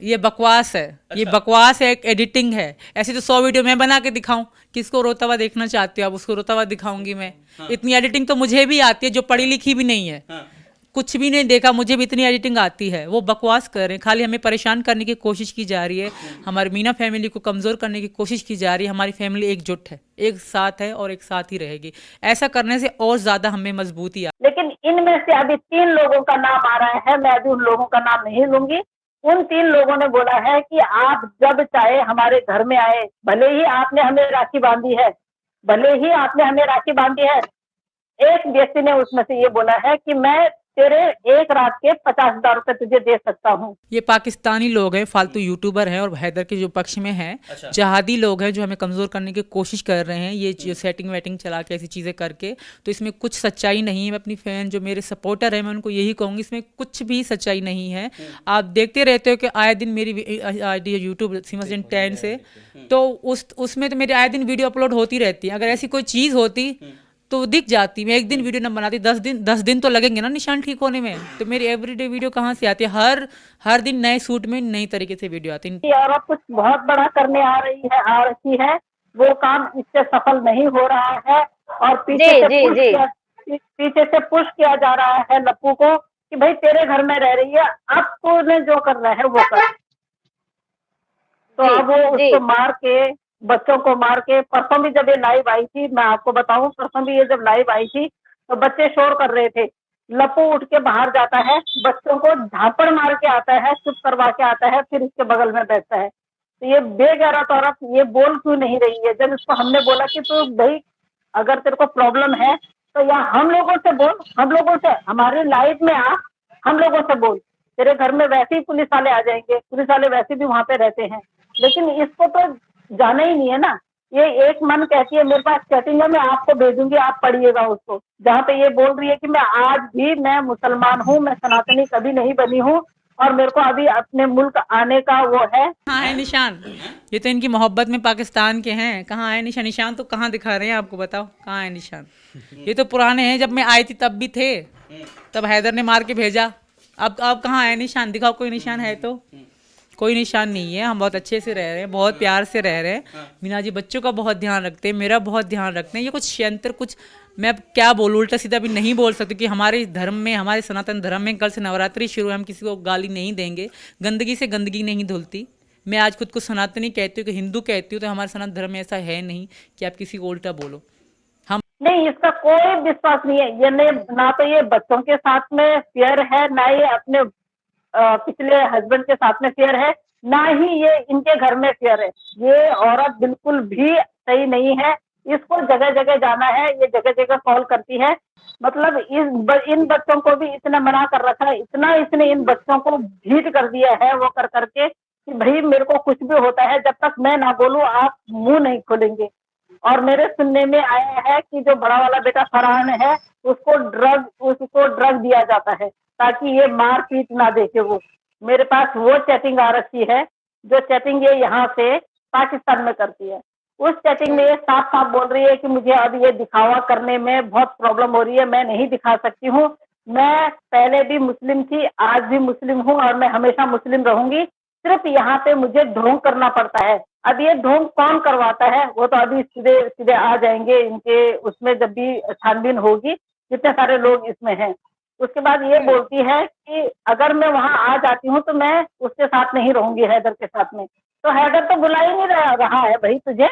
ये बकवास है। ये अच्छा। बकवास है, एक एडिटिंग है। ऐसी तो 100 वीडियो मैं बना के दिखाऊं, किसको रोता हुआ देखना चाहते हो आप, उसको रोता हुआ दिखाऊंगी मैं। हाँ इतनी एडिटिंग तो मुझे भी आती है, जो पढ़ी लिखी भी नहीं है, हाँ। कुछ भी नहीं देखा, मुझे भी इतनी एडिटिंग आती है। वो बकवास कर रहे हैं, खाली हमें परेशान करने की कोशिश की जा रही है, हमारी मीना फैमिली को कमज़ोर करने की कोशिश की जा रही है। हमारी फैमिली एकजुट है, एक साथ है और एक साथ ही रहेगी। ऐसा करने से और ज़्यादा हमें मजबूती लेकिन इनमें से अभी 3 लोगों का नाम आ रहा है, मैं अभी उन लोगों का नाम नहीं लूंगी। उन 3 लोगों ने बोला है कि आप जब चाहे हमारे घर में आए, भले ही आपने हमें राखी बांधी है, भले ही आपने हमें राखी बांधी है। एक व्यक्ति ने उसमें से ये बोला है कि मैं तेरे एक रात के 50,000 रुपए तुझे दे सकता हूँ। ये पाकिस्तानी लोग हैं, फालतू यूट्यूबर हैं और हैदर के जो पक्ष में हैं, अच्छा। जहादी लोग हैं जो हमें कमज़ोर करने की कोशिश कर रहे हैं, ये जो सेटिंग वेटिंग चला के ऐसी चीज़ें करके। तो इसमें कुछ सच्चाई नहीं है। मैं अपनी फैन जो मेरे सपोर्टर हैं, मैं उनको यही कहूँगी, इसमें कुछ भी सच्चाई नहीं है। आप देखते रहते हो कि आए दिन मेरी आईडी है यूट्यूब सीमाजन 10 से, तो उसमें तो मेरी आए दिन वीडियो अपलोड होती रहती है। अगर ऐसी कोई चीज़ होती तो दिख जाती। मैं एक दिन वीडियो न बनाती, 10 दिन तो लगेंगे ना निशान ठीक होने में। तो मेरी एवरीडे वीडियो कहाँ से आती है? हर दिन नए सूट में नई तरीके से वीडियो आती है। कि औरत कुछ बहुत बड़ा करने आ रही है, वो काम इससे सफल नहीं हो रहा है और जी जी जी। पीछे से पुश किया जा रहा है लप्पू को कि भाई तेरे घर में रह रही है, अब तूने जो करना है वो कर। तो जी अब वो जी। उसको मार के, बच्चों को मार के, परसों भी जब ये लाइव आई थी, मैं आपको बताऊं, परसों भी ये जब लाइव आई थी तो बच्चे शोर कर रहे थे। लप्पू उठ के बाहर जाता है, बच्चों को झापड़ मार के आता है, चुप करवा के आता है, फिर इसके बगल में बैठता है। तो ये बेगैरत औरत ये बोल क्यों नहीं रही है? जब इसको हमने बोला कि तू भाई अगर तेरे को प्रॉब्लम है तो या हम लोगों से बोल, हम लोगों से हमारे लाइफ में आ, हम लोगों से बोल। तेरे घर में वैसे ही पुलिस वाले आ जाएंगे, पुलिस वाले वैसे भी वहां पे रहते हैं। लेकिन इसको तो जाना ही नहीं है ना। ये एक मन कहती है मेरे पास चैटिंग है, मैं आपको भेजूंगी, आप पढ़िएगा उसको, जहाँ पे ये बोल रही है कि मैं आज भी मैं मुसलमान हूँ, मैं सनातनी कभी नहीं बनी हूँ और मेरे को अभी अपने मुल्क आने का वो है। कहाँ है निशान? ये तो इनकी मोहब्बत में पाकिस्तान के हैं। कहाँ है निशान? निशान तो कहाँ दिखा रहे हैं आपको, बताओ कहाँ है निशान? ये तो पुराने हैं, जब मैं आई थी तब भी थे, तब हैदर ने मार के भेजा। अब कहाँ है निशान? दिखाओ कोई निशान है तो। कोई निशान नहीं है। हम बहुत अच्छे से रह रहे हैं, बहुत प्यार से रह रहे हैं। मीना जी बच्चों का बहुत ध्यान रखते हैं, मेरा बहुत ध्यान रखते हैं। ये कुछ षड्यंत्र, कुछ मैं अब क्या बोलूँ, उल्टा सीधा भी नहीं बोल सकती कि हमारे धर्म में, हमारे सनातन धर्म में कल से नवरात्रि शुरू है, हम किसी को गाली नहीं देंगे। गंदगी से गंदगी नहीं धुलती। मैं आज खुद को सनातनी कहती हूँ कि हिंदू कहती हूँ, तो हमारे सनातन धर्म में ऐसा है नहीं कि आप किसी को उल्टा बोलो। हम नहीं, इसका कोई विश्वास नहीं है। ये नहीं, ना तो ये बच्चों के साथ में फेयर है, ना ये अपने पिछले हस्बैंड के साथ में फेयर है, ना ही ये इनके घर में फेयर है। ये औरत बिल्कुल भी सही नहीं है। इसको जगह जगह जाना है, ये जगह जगह कॉल करती है। मतलब इन बच्चों को भी इतना मना कर रखा है, इतना इसने इन बच्चों को भीट कर दिया है वो कर करके कि भाई मेरे को कुछ भी होता है, जब तक मैं ना बोलूं आप मुंह नहीं खोलेंगे। और मेरे सुनने में आया है कि जो बड़ा वाला बेटा फरहान है उसको ड्रग दिया जाता है ताकि ये मार पीट ना देखे। वो मेरे पास वो चैटिंग आ रखी है जो चैटिंग ये यहाँ से पाकिस्तान में करती है। उस चैटिंग में ये साफ साफ बोल रही है कि मुझे अब ये दिखावा करने में बहुत प्रॉब्लम हो रही है, मैं नहीं दिखा सकती हूँ। मैं पहले भी मुस्लिम थी, आज भी मुस्लिम हूँ और मैं हमेशा मुस्लिम रहूंगी। सिर्फ यहाँ पे मुझे ढोंग करना पड़ता है। अब ये ढोंग कौन करवाता है वो तो अभी सीधे सीधे आ जाएंगे इनके उसमें, जब भी छानबीन होगी जितने सारे लोग इसमें हैं। उसके बाद ये बोलती है कि अगर मैं वहां आ जाती हूँ तो मैं उसके साथ नहीं रहूंगी, हैदर के साथ में। तो हैदर तो बुला ही नहीं रहा है भाई तुझे।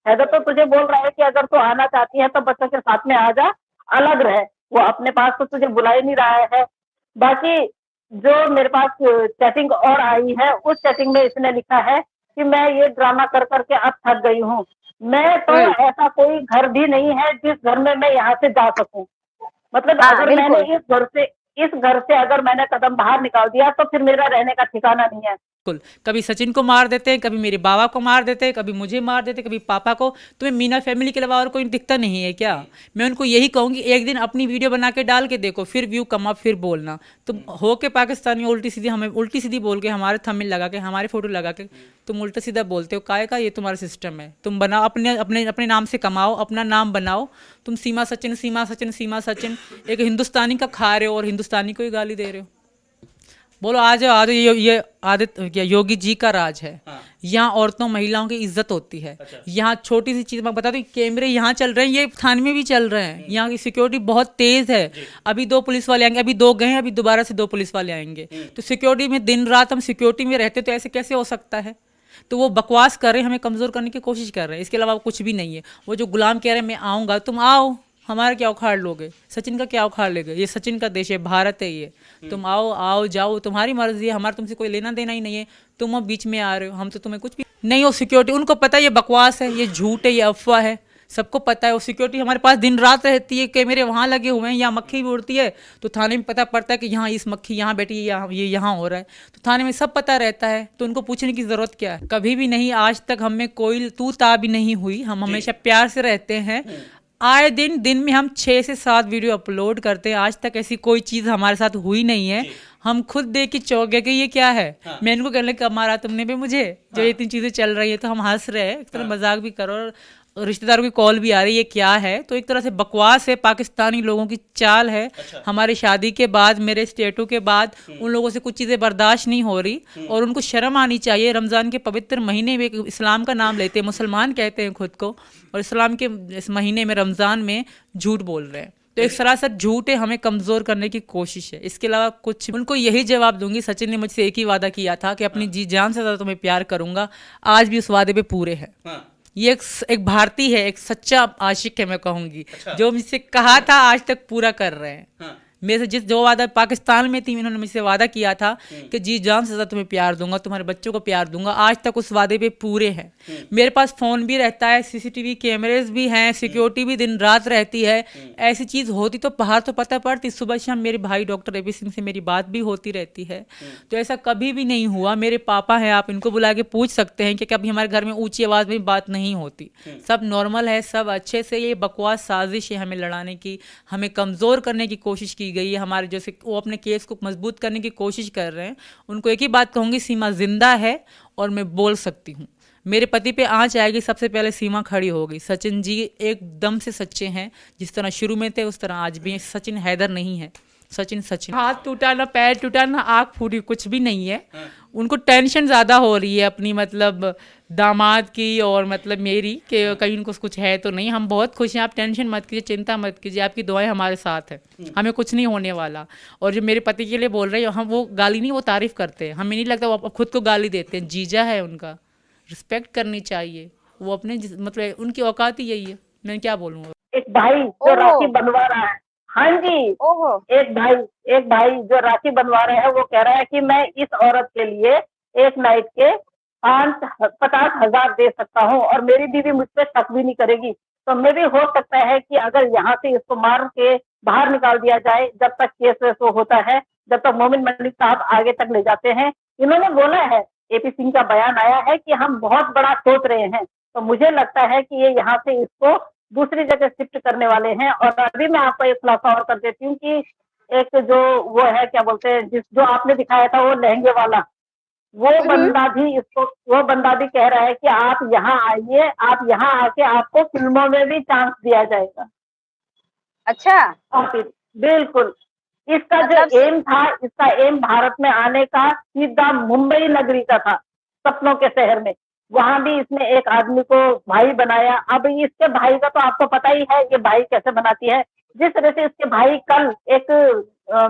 हैदर तो तुझे बोल रहा है कि अगर तू आना चाहती है तो बच्चों के साथ में आ जा, अलग रहे। वो अपने पास तो तुझे बुला ही नहीं रहा है। बाकी जो मेरे पास चैटिंग और आई है, उस चैटिंग में इसने लिखा है कि मैं ये ड्रामा कर करके अब थक गई हूँ। मैं तो ऐसा कोई घर भी नहीं है जिस घर में मैं यहाँ से जा सकूं। मतलब हाँ अगर मैंने बिल्कुल। इस घर से अगर मैंने कदम बाहर निकाल दिया तो फिर मेरा रहने का ठिकाना नहीं है। बिल्कुल। कभी सचिन को मार देते हैं, कभी मेरे बाबा को मार देते हैं, कभी मुझे मार देते हैं, कभी पापा को। तुम्हें मीना फैमिली के अलावा और कोई दिखता नहीं है क्या? मैं उनको यही कहूँगी, एक दिन अपनी वीडियो बना के डाल के देखो, फिर व्यू कमा, फिर बोलना। तुम हो के पाकिस्तानी उल्टी सीधी, हमें उल्टी सीधी बोल के, हमारे थंबनेल लगा के, हमारी फोटो लगा के तुम उल्टा सीधा बोलते हो। काहे का? ये तुम्हारा सिस्टम है। तुम बनाओ, अपने अपने अपने नाम से कमाओ, अपना नाम बनाओ। तुम सीमा सचिन, सीमा सचिन, सीमा सचिन एक हिंदुस्तानी का खा रहे हो और हिंदुस्तानी को ही गाली दे रहे हो। बोलो आ जाओ आ जाओ, ये आदित्य क्या योगी जी का राज है। हाँ। यहाँ औरतों महिलाओं की इज्जत होती है। अच्छा। यहाँ छोटी सी चीज मैं बता दूं, कैमरे यहाँ चल रहे हैं, ये थाने में भी चल रहे हैं। यहाँ की सिक्योरिटी बहुत तेज है। अभी 2 पुलिस वाले आएंगे, अभी 2 गए हैं, अभी दोबारा से 2 पुलिस वाले आएंगे। तो सिक्योरिटी में दिन रात हम सिक्योरिटी में रहते तो ऐसे कैसे हो सकता है? तो वो बकवास कर रहे हैं, हमें कमजोर करने की कोशिश कर रहे हैं, इसके अलावा कुछ भी नहीं है। वो जो गुलाम कह रहे हैं मैं आऊँगा, तुम आओ, हमारा क्या उखाड़ लोगे? सचिन का क्या उखाड़ लेगे? ये सचिन का देश है, भारत है ये। तुम आओ आओ जाओ, तुम्हारी मर्जी है, हमारा तुमसे कोई लेना देना ही नहीं है। तुम अब बीच में आ रहे हो, हम तो तुम्हें कुछ भी नहीं हो। सिक्योरिटी उनको पता है ये बकवास है, ये झूठ है, ये अफवाह है, सबको पता है। वो सिक्योरिटी हमारे पास दिन रात रहती है, कैमरे वहाँ लगे हुए हैं, यहाँ मक्खी भी उड़ती है तो थाने में पता पड़ता है कि यहाँ इस मक्खी यहाँ बैठी है, ये यहाँ हो रहा है, तो थाने में सब पता रहता है। तो उनको पूछने की जरूरत क्या है? कभी भी नहीं, आज तक हमें कोई तू ता भी नहीं हुई। हम हमेशा प्यार से रहते हैं। आए दिन में हम 6 से 7 वीडियो अपलोड करते हैं। आज तक ऐसी कोई चीज़ हमारे साथ हुई नहीं है। हम खुद देख के चौंक गए कि ये क्या है। हाँ। मैं इनको कहने लगा मारा तुमने भी मुझे, जो हाँ। इतनी चीज़ें चल रही है। तो हम हंस रहे हैं, एक तरह मजाक भी करो, और रिश्तेदारों की कॉल भी आ रही है, क्या है? तो एक तरह से बकवास है, पाकिस्तानी लोगों की चाल है। अच्छा। हमारी शादी के बाद, मेरे स्टेटू के बाद उन लोगों से कुछ चीज़ें बर्दाश्त नहीं हो रही, और उनको शर्म आनी चाहिए। रमज़ान के पवित्र महीने में इस्लाम का नाम लेते हैं, मुसलमान कहते हैं खुद को, और इस्लाम के इस महीने में, रमज़ान में झूठ बोल रहे हैं। तो एक सरासर झूठ है, हमें कमज़ोर करने की कोशिश है, इसके अलावा कुछ। उनको यही जवाब दूंगी, सचिन ने मुझसे एक ही वादा किया था कि अपनी जी जान से ज़्यादा तुम्हें प्यार करूंगा। आज भी उस वादे पे पूरे हैं। हाँ। ये एक भारतीय है, एक सच्चा आशिक है मैं कहूंगी। अच्छा। जो मुझसे कहा था आज तक पूरा कर रहे हैं। हाँ। मेरे से जो वादा पाकिस्तान में थी, इन्होंने मुझसे वादा किया था कि जी जान से ज़्यादा तुम्हें प्यार दूंगा, तुम्हारे बच्चों को प्यार दूंगा। आज तक उस वादे पे पूरे हैं। मेरे पास फ़ोन भी रहता है, सीसीटीवी कैमरेज भी हैं, सिक्योरिटी भी दिन रात रहती है। ऐसी चीज़ होती तो बाहर तो पता पड़ती। सुबह शाम मेरे भाई डॉक्टर एपी सिंह से मेरी बात भी होती रहती है। तो ऐसा कभी भी नहीं हुआ। मेरे पापा हैं, आप इनको बुला के पूछ सकते हैं कि कभी हमारे घर में ऊंची आवाज़ में बात नहीं होती। सब नॉर्मल है, सब अच्छे से। ये बकवास साजिश है हमें लड़ाने की, हमें कमज़ोर करने की कोशिश की गई है। हमारे जैसे वो अपने केस को मजबूत करने की कोशिश कर रहे हैं। उनको एक ही बात कहूँगी, सीमा जिंदा है और मैं बोल सकती हूँ। मेरे पति पे आँच आएगी, सबसे पहले सीमा खड़ी होगी। सचिन जी एकदम से सच्चे हैं, जिस तरह शुरू में थे उस तरह आज भी हैं। सचिन हैदर नहीं है, सचिन सचिन। हाथ टूटा ना, पैर टूटा ना, आँख फूटी, कुछ भी नहीं है। उनको टेंशन ज़्यादा हो रही है अपनी, मतलब दामाद की और मतलब मेरी, कि कहीं उनको कुछ है तो नहीं। हम बहुत खुश हैं, आप टेंशन मत कीजिए, चिंता मत कीजिए, आपकी दुआएं हमारे साथ है, हमें कुछ नहीं होने वाला। और जो मेरे पति के लिए बोल रहे हैं, हम वो गाली नहीं, वो तारीफ करते हैं। हमें नहीं लगता वो खुद को गाली देते हैं। जीजा है उनका, रिस्पेक्ट करनी चाहिए। वो अपने मतलब उनकी औकात ही यही है, मैं क्या बोलूँगा। एक भाई जो राखी बंधवा रहा है, हाँ जी, एक भाई जो राखी बंधवा रहा है, वो कह रहा है कि मैं इस औरत के लिए एक नाइट के 50,000 दे सकता हूँ और मेरी बीवी मुझ पर शक भी नहीं करेगी। तो मैं भी हो सकता है कि अगर यहाँ से इसको मार के बाहर निकाल दिया जाए, जब तक केस वेस होता है, जब तक मोमिन मलिक साहब आगे तक ले जाते हैं। इन्होंने बोला है, एपी सिंह का बयान आया है कि हम बहुत बड़ा सोच रहे हैं। तो मुझे लगता है कि ये यहाँ से इसको दूसरी जगह शिफ्ट करने वाले हैं। और अभी मैं आपको एक खुलासा और कर देती हूँ कि एक जो वो है, क्या बोलते हैं, जो आपने दिखाया था वो लहंगे वाला, वो बंदा भी कह रहा है कि आप यहाँ आइए, आप यहाँ आके आपको फिल्मों में भी चांस दिया जाएगा। अच्छा, बिल्कुल। इसका जो एम था, इसका एम भारत में आने का सीधा मुंबई नगरी का था, सपनों के शहर में। वहां भी इसने एक आदमी को भाई बनाया। अब इसके भाई का तो आपको पता ही है ये भाई कैसे बनाती है। जिस तरह से इसके भाई कल एक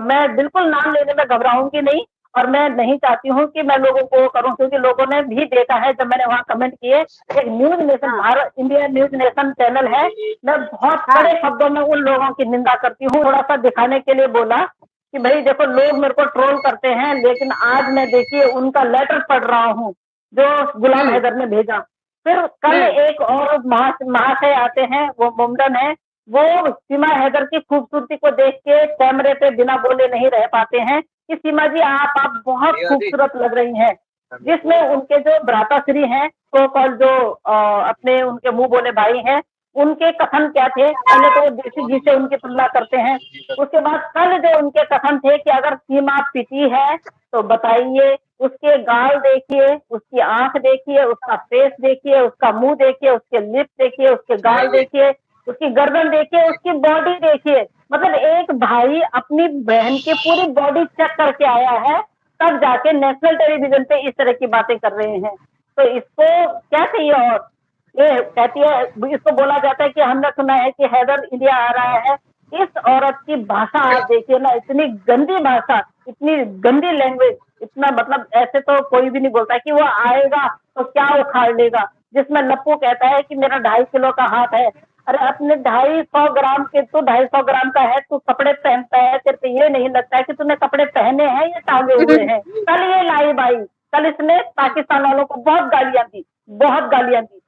मैं बिल्कुल नाम लेने में घबराऊंगी नहीं, और मैं नहीं चाहती हूँ कि मैं लोगों को करूँ, क्योंकि लोगों ने भी देखा है जब मैंने वहाँ कमेंट किए। एक news nation, Bharat India news nation channel है, मैं बहुत बड़े शब्दों में उन लोगों की निंदा करती हूँ। थोड़ा सा दिखाने के लिए बोला कि भाई देखो, लोग मेरे को ट्रोल करते हैं, लेकिन आज मैं देखिए उनका लेटर पढ़ रहा हूँ जो गुलाम हैदर ने भेजा। फिर कल एक और महाशय आते हैं, वो मुमडन है, वो सीमा हैदर की खूबसूरती को देख के कैमरे पे बिना बोले नहीं रह पाते हैं कि सीमा जी आप बहुत खूबसूरत लग रही हैं। जिसमें उनके जो भ्राताश्री हैं, तो कल जो अपने उनके मुंह बोले भाई हैं, उनके कथन क्या थे? पहले तो देसी घी से उनकी तुलना करते हैं। उसके बाद कल जो उनके कथन थे कि अगर सीमा पिटी है तो बताइए, उसके गाल देखिए, उसकी आंख देखिए, उसका फेस देखिए, उसका मुंह देखिए, उसके लिप्स देखिए, उसके गाल देखिए, उसकी गर्दन देखिए, उसकी बॉडी देखिए। मतलब एक भाई अपनी बहन की पूरी बॉडी चेक करके आया है तब जाके नेशनल टेलीविजन पे इस तरह की बातें कर रहे हैं। तो इसको क्या चाहिए? और ये कहती है, इसको बोला जाता है कि हमने सुना है कि हैदर इंडिया आ रहा है। इस औरत की भाषा आप देखिए ना, इतनी गंदी भाषा, इतनी गंदी लैंग्वेज, इतना मतलब ऐसे तो कोई भी नहीं बोलता कि वो आएगा तो क्या उखाड़ लेगा। जिसमें लप्पू कहता है कि मेरा 2.5 किलो का हाथ है। अरे अपने 250 ग्राम के, तो 250 ग्राम का है, तू कपड़े पहनता है, तेरे को ये नहीं लगता है कि तूने कपड़े पहने हैं या टांगे हुए हैं। कल ये लाई भाई, कल इसने पाकिस्तान वालों को बहुत गालियां दी, बहुत गालियां दी।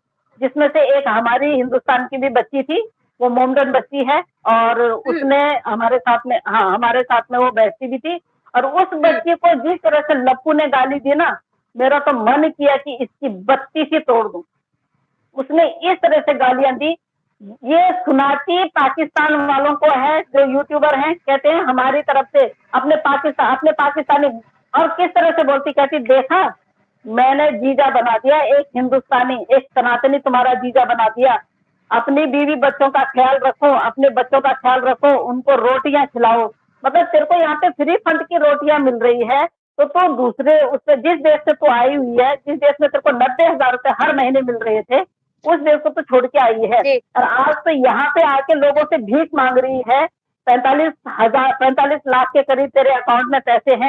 जिसमें से एक हमारी हिंदुस्तान की भी बच्ची थी, वो मोमडन बच्ची है, और उसने हमारे साथ में, हाँ हमारे साथ में वो बैठती भी थी। और उस बच्ची को जिस तरह से लप्पू ने गाली दी ना, मेरा तो मन किया कि इसकी बत्ती सी तोड़ दूं। उसने इस तरह से गालियां दी। ये सुनाती पाकिस्तान वालों को है, जो यूट्यूबर हैं, कहते हैं हमारी तरफ से अपने पाकिस्तानी, और किस तरह से बोलती, कहती देखा मैंने जीजा बना दिया, एक हिंदुस्तानी, एक सनातनी तुम्हारा जीजा बना दिया। अपनी बीवी बच्चों का ख्याल रखो, अपने बच्चों का ख्याल रखो, उनको रोटियां खिलाओ। मतलब तेरे को यहाँ पे फ्री फंड की रोटियां मिल रही है, तो तू दूसरे उससे, जिस देश से तू आई हुई है, जिस देश में तेरे को 90,000 रुपए हर महीने मिल रहे थे, उस देश को तो छोड़ के आई है। जी। और आज तो यहाँ पे आके लोगों से भीख मांग रही है। 45 लाख के करीब तेरे अकाउंट में पैसे हैं,